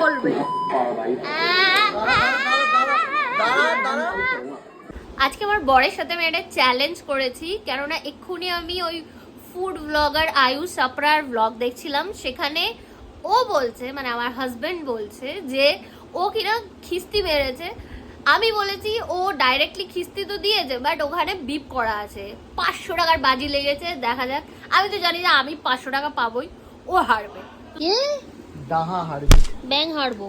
বলবে? আজকে আমার বরের সাথে আমি একটা চ্যালেঞ্জ করেছি, কেননা এক্ষুনি আমি ওই ফুড ব্লগার আয়ুষ সাপড়ার ব্লগ দেখছিলাম। সেখানে ও বলছে, মানে আমার হাজবেন্ড বলছে যে ও কিনা খিস্তি মেরেছে। আমি বলেছি ও ডাইরেক্টলি খিস্তি তো দিয়েছে, বাট ওখানে বিপ করা আছে। 500 টাকার বাজি লেগেছে, দেখা যাক। আমি তো জানি না আমি 500 টাকা পাবোই, ও হারবে। ডাহা হারবে, ব্যাং হারবো।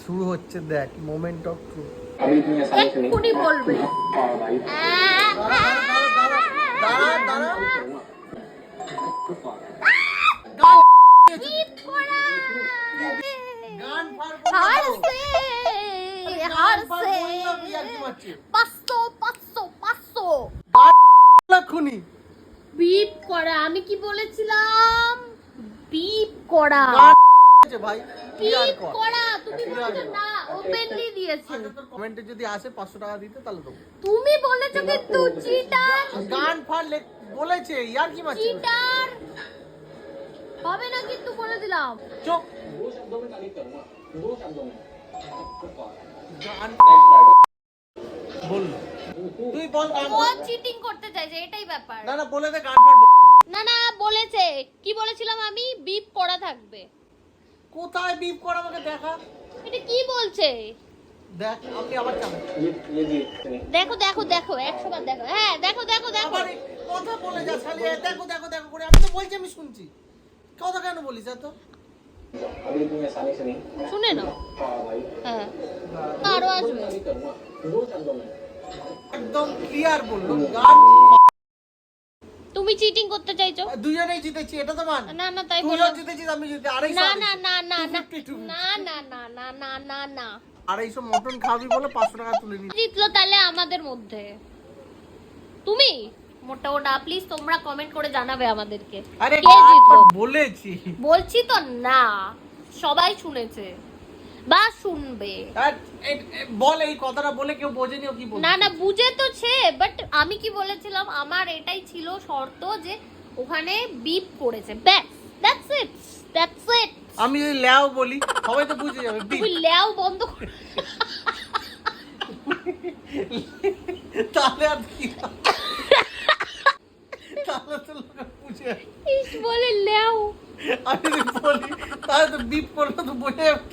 শুরু হচ্ছে, দেখ মোমেন্ট অফ ট্রুথ। এক্ষুনি বলবে। বিপ করা, আমি কি বলেছিলাম? বিপ করা, ভাই বিপ করা। তুমি বলছো না, ওপেনলি দিয়েছে। কমেন্টে যদি আসে 500 টাকা দিতে তাহলে দেবো। তুমি বলেছো কিন্তু চিটার। গান ফার বলেছে, ইয়ার কি মারছে? চিটার হবে না কিন্তু, বলে দিলাম। চুপ। বল, তুই বল। ও চিটিং করতে চাইছে, এটাই ব্যাপার। না না, বলে দে গান ফার। না না, বলেছে। কি বলেছিলাম আমি? বিপ করা থাকবে। কোথায় বিপ করা, আমাকে দেখা। এটা কি বলছে? দেখ, আপনি আবার চালান। দেখো দেখো দেখো, 100 বার দেখো। হ্যাঁ দেখো দেখো দেখো। আবার কথা বলে যা খালি, দেখো দেখো দেখো করে। আমি তো বলছি, আমি শুনছি। কথা কেন বলিস এত? শুনে নাও। হ্যাঁ, আরো আসবে। একদম ক্লিয়ার বললো, গান। তুমি চিটিং করতে চাইছো? দুজনেই জিতেছি, এটা তো মান। না না, তাই তুই বলো। জিতেছিস, আমি জিতে। 250। না না না না না 252। না না না না না না না। 250 মটন খাবি বলে 500 টাকা তুলে নিবি। জিতলো তাহলে আমাদের মধ্যে তুমি? মোটাও না, প্লিজ তোমরা কমেন্ট করে জানাবে আমাদেরকে আরে কে জিতলো। বলেছি, বলছি তো না, সবাই শুনেছে বা শুনবে। বল, এই কথাটা বলে কেউ বোঝেনি ও কি বলছে। না না, বুঝে তো ছে, বাট আমি কি বলেছিলাম, আমার এটাই ছিল শর্ত যে ওখানে বিপ করেছে, ব্যাস। That's it, that's it. আমি যদি ল্যাও বলি সবাই তো বুঝে যাবে। তুই ল্যাও বন্ধ কর। তাহলে আর কি, তাহলে তো লোকে বুঝে যাবে। ইস বলে ল্যাও। আমি যদি বলি তাহলে তো বিপ করলে তো বুঝে যাবে।